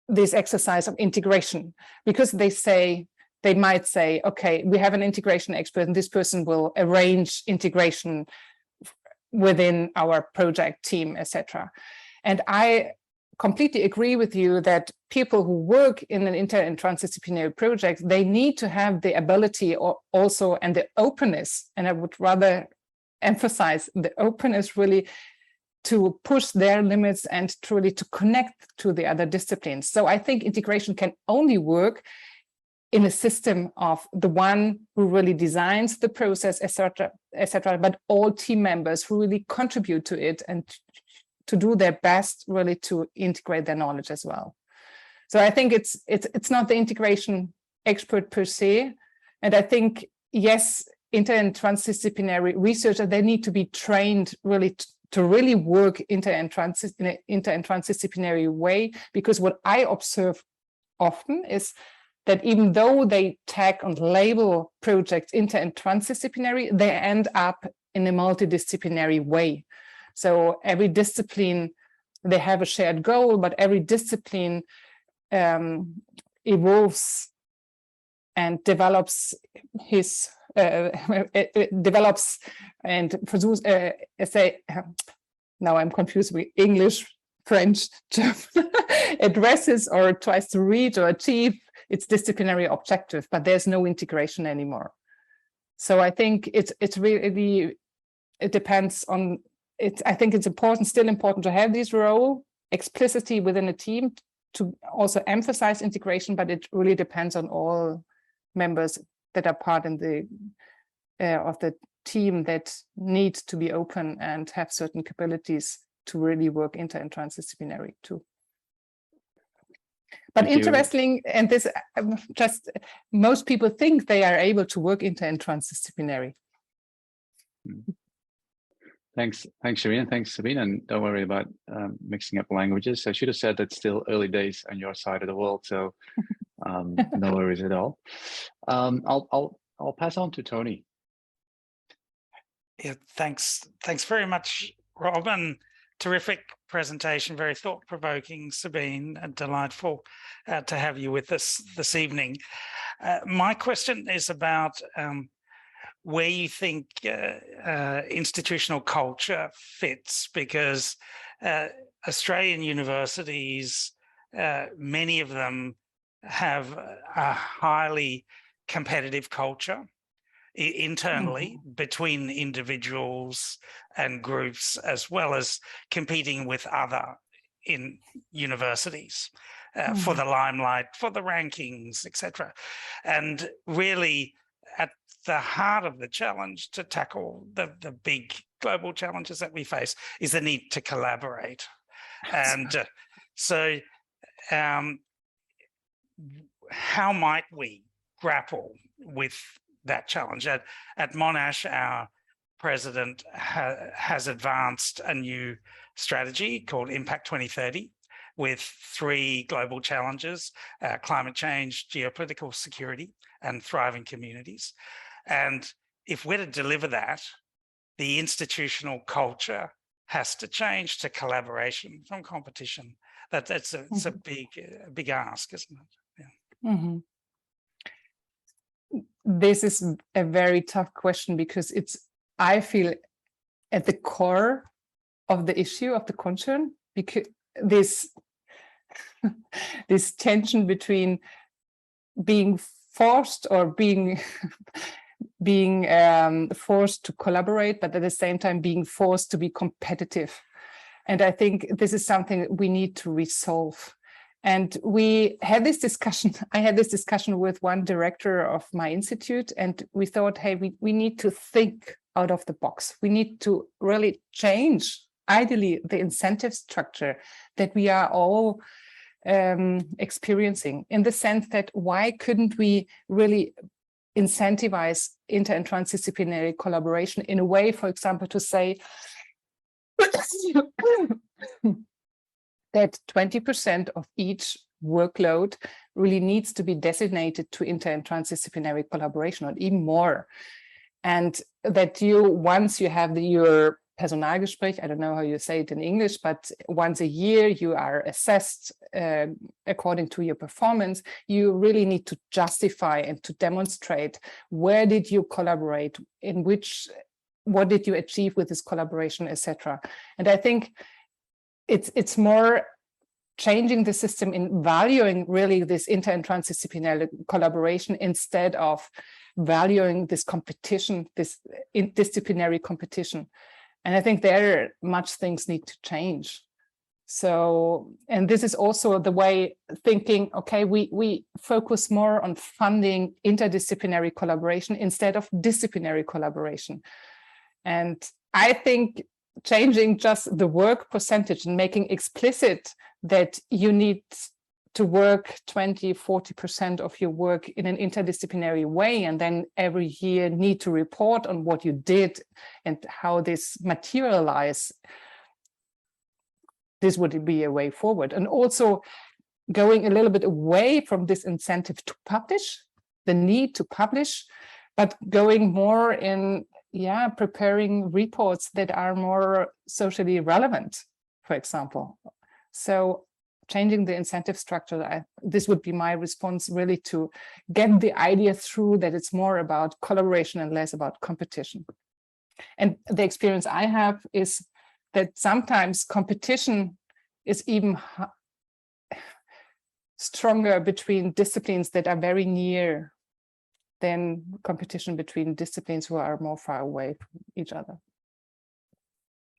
this exercise of integration, because they might say, okay, we have an integration expert and this person will arrange integration within our project team, etc. And I completely agree with you that people who work in an inter and transdisciplinary project, they need to have the ability also and the openness, and I would rather emphasize the openness really to push their limits and truly to connect to the other disciplines. So I think integration can only work in a system of the one who really designs the process, etc., but all team members who really contribute to it and to do their best really to integrate their knowledge as well. So I think it's not the integration expert per se. And I think, yes, inter and transdisciplinary researchers, they need to be trained really to really work in an inter and transdisciplinary way, because what I observe often is that even though they tag and label projects inter and transdisciplinary, they end up in a multidisciplinary way. So every discipline, they have a shared goal, but every discipline evolves and develops develops and produce, now I'm confused with English, French, German, addresses or tries to reach or achieve its disciplinary objective, but there's no integration anymore. So I think it's really, it depends on, I think it's still important to have this role explicitly within a team to also emphasize integration, but it really depends on all members that are part in the of the team that need to be open and have certain capabilities to really work inter and transdisciplinary too. But interesting, and this just most people think they are able to work inter and transdisciplinary. Thanks, Shireen. Thanks, Sabine. And don't worry about mixing up languages. I should have said that's still early days on your side of the world, so no worries at all. I'll pass on to Tony. Yeah, thanks very much, Rob, and terrific presentation, very thought-provoking, Sabine, and delightful to have you with us this evening. My question is about where you think institutional culture fits, because Australian universities, many of them have a highly competitive culture internally between individuals and groups, as well as competing with other in universities for the limelight, for the rankings, etc. And really at the heart of the challenge to tackle the big global challenges that we face is the need to collaborate. And so how might we grapple with that challenge? At Monash, our president has advanced a new strategy called Impact 2030 with 3 global challenges: climate change, geopolitical security, and thriving communities. And if we're to deliver that, the institutional culture has to change to collaboration from competition. It's a big ask, isn't it? Yeah. This is a very tough question, because I feel at the core of the issue of the concern, because this tension between being forced or being forced to collaborate, but at the same time being forced to be competitive. And I think this is something we need to resolve. And we had this discussion. I had this discussion with one director of my institute, and we thought, hey, we need to think out of the box. We need to really change, ideally, the incentive structure that we are all experiencing, in the sense that why couldn't we really incentivize inter and transdisciplinary collaboration in a way, for example, to say, that 20% of each workload really needs to be designated to inter and transdisciplinary collaboration, or even more. And that once you have your Personalgespräch, I don't know how you say it in English, but once a year you are assessed according to your performance, you really need to justify and to demonstrate where did you collaborate, what did you achieve with this collaboration, etc. And I think it's more changing the system in valuing really this inter and transdisciplinary collaboration instead of valuing this competition, this interdisciplinary competition. And I think there much things need to change. So, and this is also the way thinking, okay, we focus more on funding interdisciplinary collaboration instead of disciplinary collaboration. And I think changing just the work percentage and making explicit that you need to work 20–40% of your work in an interdisciplinary way, and then every year need to report on what you did and how this materialized. This would be a way forward. And also going a little bit away from this incentive to publish, the need to publish, but going more in preparing reports that are more socially relevant, for example. So changing the incentive structure, this would be my response, really, to get the idea through that it's more about collaboration and less about competition. And the experience I have is that sometimes competition is even stronger between disciplines that are very near than competition between disciplines who are more far away from each other.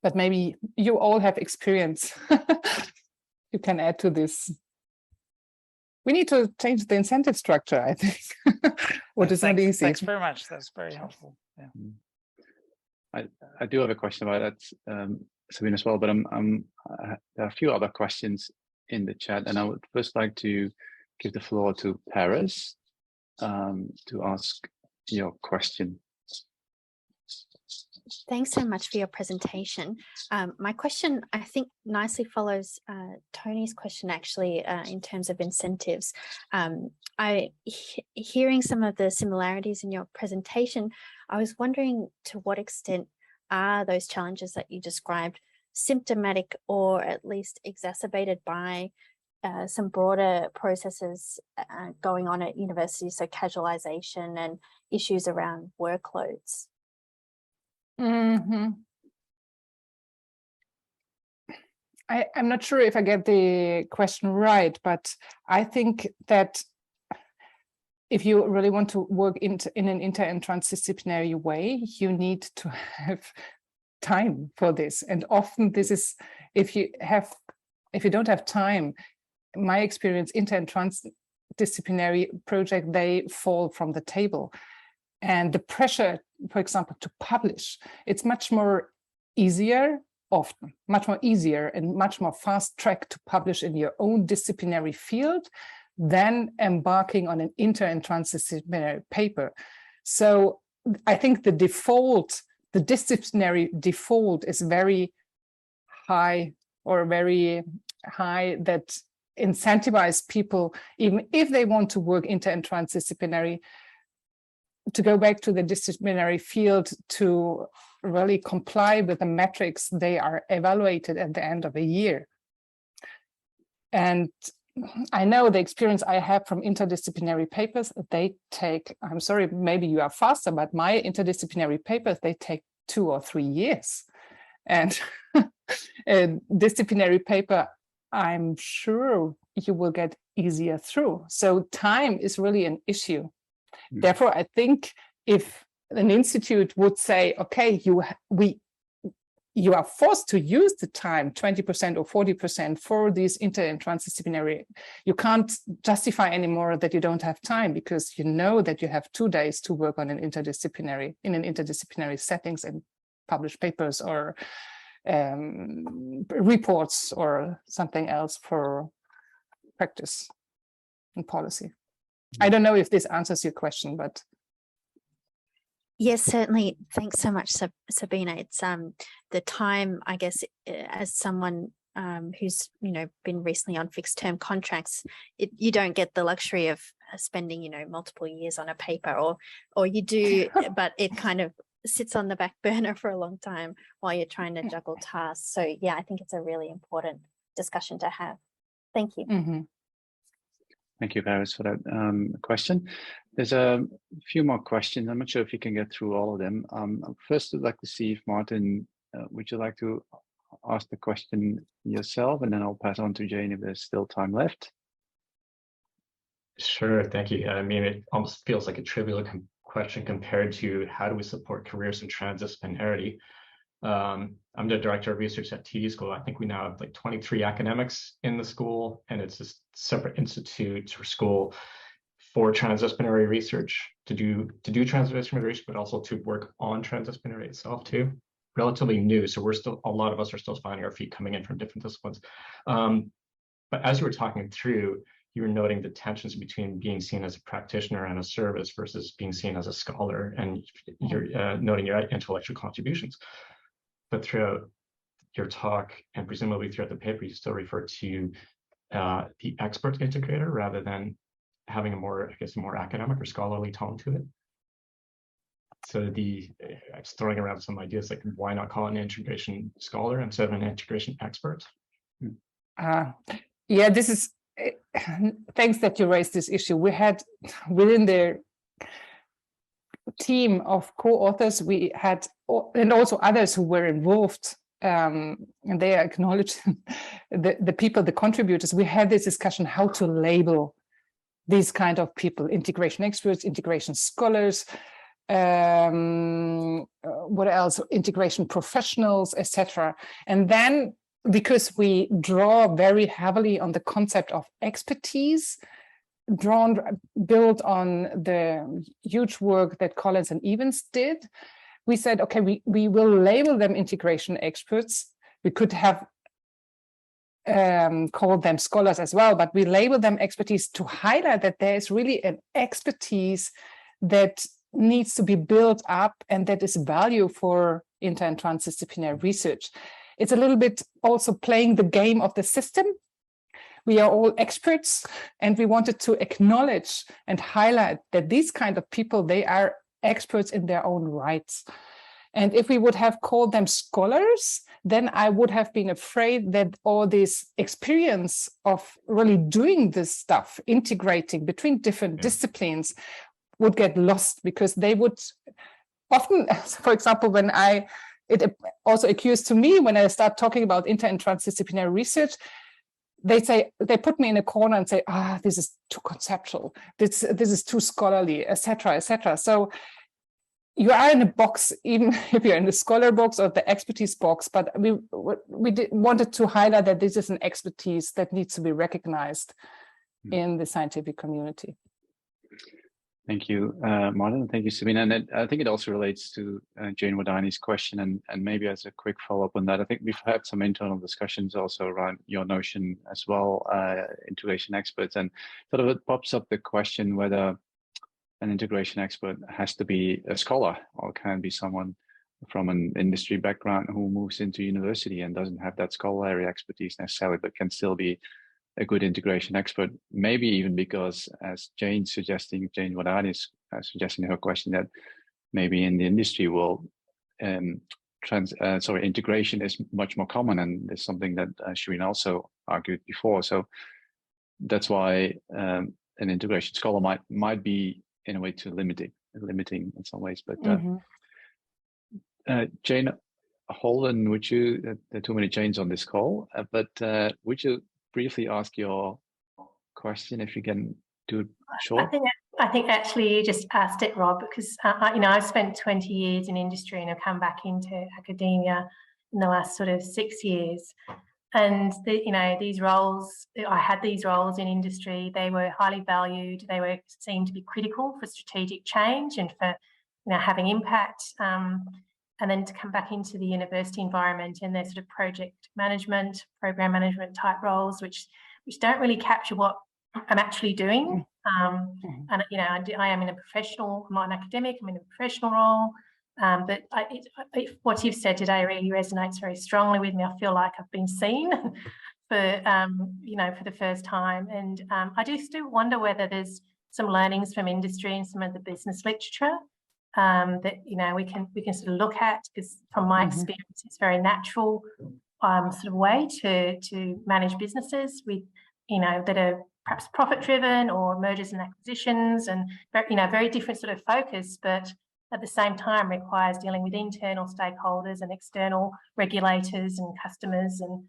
But maybe you all have experience. You can add to this. We need to change the incentive structure, I think. What is not easy. Thanks very much. That's very helpful. Yeah. I do have a question about that, Sabine, as well, but there are a few other questions in the chat, and I would first like to give the floor to Paris to ask your question. Thanks so much for your presentation. My question, I think, nicely follows Tony's question, actually, in terms of incentives. Hearing some of the similarities in your presentation, I was wondering to what extent are those challenges that you described symptomatic or at least exacerbated by some broader processes going on at universities, so casualization and issues around workloads? Mm-hmm. I'm not sure if I get the question right, but I think that if you really want to work in an inter and transdisciplinary way, you need to have time for this. And often this is, if you don't have time, my experience, inter and transdisciplinary project, they fall from the table. And the pressure, for example, to publish, it's much more easier and much more fast track to publish in your own disciplinary field than embarking on an inter and transdisciplinary paper. So I think the disciplinary default is very high, that incentivize people, even if they want to work inter and transdisciplinary, to go back to the disciplinary field to really comply with the metrics they are evaluated at the end of a year. And I know the experience I have from interdisciplinary papers, they take, I'm sorry, maybe you are faster, but my interdisciplinary papers, they take 2 or 3 years. And a disciplinary paper, I'm sure you will get easier through. So time is really an issue. Therefore, I think if an institute would say, okay, you are forced to use the time 20% or 40% for these inter and transdisciplinary, you can't justify anymore that you don't have time, because you know that you have 2 days to work on an interdisciplinary settings and publish papers or reports or something else for practice and policy. I don't know if this answers your question, but Yes, certainly. Thanks so much, Sabine. It's the time, I guess, as someone who's been recently on fixed term contracts, you don't get the luxury of spending multiple years on a paper, or you do, but it kind of sits on the back burner for a long time while you're trying to juggle tasks. So yeah, I think it's a really important discussion to have. Thank you. Mm-hmm. Thank you, Paris, for that question. There's a few more questions. I'm not sure if you can get through all of them. First, I'd like to see if Martin, would you like to ask the question yourself, and then I'll pass on to Jane if there's still time left. Sure, thank you. I mean, it almost feels like a trivial question compared to how do we support careers in transdisciplinarity. I'm the director of research at TD School. I think we now have like 23 academics in the school, and it's a separate institute or school for transdisciplinary research to do transdisciplinary research, but also to work on transdisciplinary itself too. Relatively new, so a lot of us are still finding our feet coming in from different disciplines. But as you were talking through, you were noting the tensions between being seen as a practitioner and a service versus being seen as a scholar, and you're noting your intellectual contributions. But throughout your talk, and presumably throughout the paper, you still refer to the expert integrator rather than having a more academic or scholarly tone to it. So I'm throwing around some ideas like, why not call it an integration scholar instead of an integration expert? Yeah, this is, thanks that you raised this issue. We had within the team of co-authors, we had, and also others who were involved, and they acknowledged the people, the contributors. We had this discussion how to label these kind of people: integration experts, integration scholars, what else, integration professionals, etc. And then, because we draw very heavily on the concept of expertise, built on the huge work that Collins and Evans did, we said, okay, we will label them integration experts. We could have called them scholars as well, but we label them expertise to highlight that there is really an expertise that needs to be built up and that is value for inter and transdisciplinary research. It's a little bit also playing the game of the system. We are all experts, and we wanted to acknowledge and highlight that these kind of people, they are experts in their own rights. And if we would have called them scholars, then I would have been afraid that all this experience of really doing this stuff, integrating between different disciplines, would get lost, because they would often, for example, it also occurs to me when I start talking about inter and transdisciplinary research, they put me in a corner and say, this is too conceptual, this is too scholarly, etc., etc. So you are in a box, even if you're in the scholar box or the expertise box, but we wanted to highlight that this is an expertise that needs to be recognized in the scientific community. Thank you, Martin. Thank you, Sabine. And I think it also relates to Jane Wadani's question. And maybe as a quick follow-up on that, I think we've had some internal discussions also around your notion as well, integration experts. And sort of it pops up the question whether an integration expert has to be a scholar, or can be someone from an industry background who moves into university and doesn't have that scholarly expertise necessarily, but can still be a good integration expert. Maybe even because, as Jane Wadani is suggesting in her question, that maybe in the industry world, integration is much more common, and it's something that Shireen also argued before. So that's why an integration scholar might be in a way too limiting in some ways. But Jane Holden, would you? There are too many Janes on this call, but would you briefly ask your question, if you can do it short? I think actually you just asked it, Rob, because I've spent 20 years in industry and I've come back into academia in the last sort of 6 years. And these roles, I had these roles in industry. They were highly valued. They were seen to be critical for strategic change and for having impact. And then to come back into the university environment and their sort of project management, program management type roles, which don't really capture what I'm actually doing. And I am in a professional, I'm not an academic, I'm in a professional role. But what you've said today really resonates very strongly with me. I feel like I've been seen for the first time, and I do still wonder whether there's some learnings from industry and some of the business literature that we can sort of look at, because from my experience, it's a very natural sort of way to manage businesses with that are perhaps profit driven, or mergers and acquisitions, and very different sort of focus, but at the same time requires dealing with internal stakeholders and external regulators and customers, and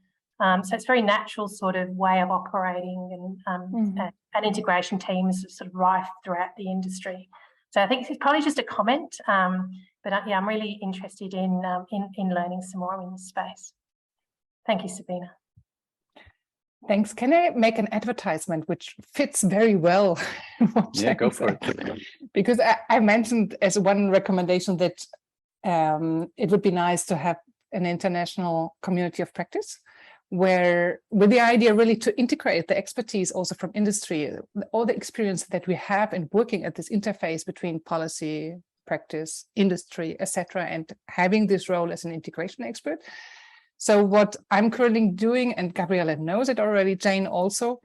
so it's a very natural sort of way of operating, and integration teams are sort of rife throughout the industry. So I think it's probably just a comment, but I'm really interested in learning some more in this space. Thank you, Sabine. Thanks. Can I make an advertisement which fits very well? Yeah, go for it. Because I mentioned as one recommendation that it would be nice to have an international community of practice, where with the idea really to integrate the expertise also from industry, all the experience that we have in working at this interface between policy, practice, industry, etc., and having this role as an integration expert. So what I'm currently doing, and Gabriella knows it already, Jane also,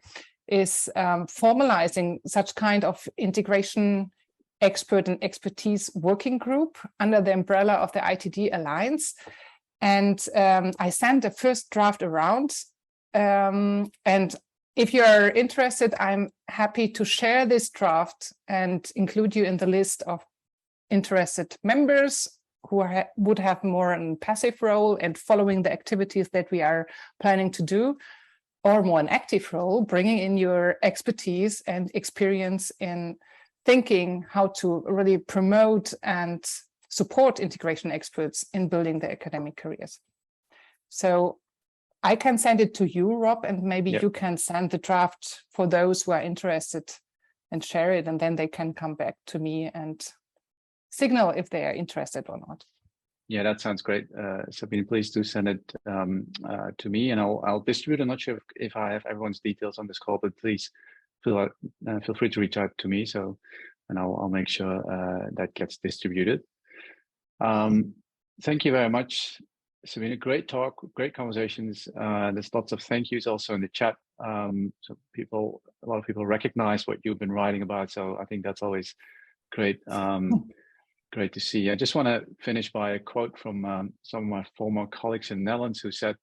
is formalizing such kind of integration expert and expertise working group under the umbrella of the ITD Alliance. And I sent the first draft around. And if you are interested, I'm happy to share this draft and include you in the list of interested members who would have more an passive role and following the activities that we are planning to do, or more an active role, bringing in your expertise and experience in thinking how to really promote and support integration experts in building their academic careers. So I can send it to you, Rob, and maybe you can send the draft for those who are interested and share it, and then they can come back to me and signal if they are interested or not. Yeah, that sounds great. Sabine, please do send it to me, and I'll distribute. I'm not sure if I have everyone's details on this call, but please feel free to reach out to me. And I'll make sure that gets distributed. Thank you very much, Sabine. Great talk, great conversations. There's lots of thank yous also in the chat. So a lot of people recognize what you've been writing about. So I think that's always great. Great to see. I just want to finish by a quote from some of my former colleagues in the Netherlands, who said,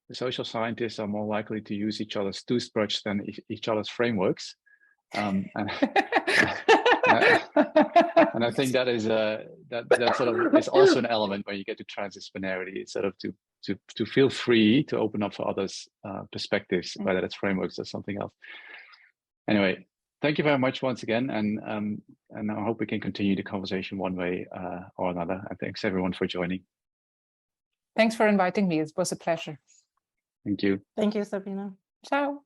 "The social scientists are more likely to use each other's toothbrush than each other's frameworks." And I think that is that sort of is also an element when you get to transdisciplinarity. It's sort of to feel free to open up for others' perspectives, whether that's frameworks or something else. Anyway. Thank you very much once again, and I hope we can continue the conversation one way or another. And thanks everyone for joining. Thanks for inviting me. It was a pleasure. Thank you. Thank you, Sabine. Ciao.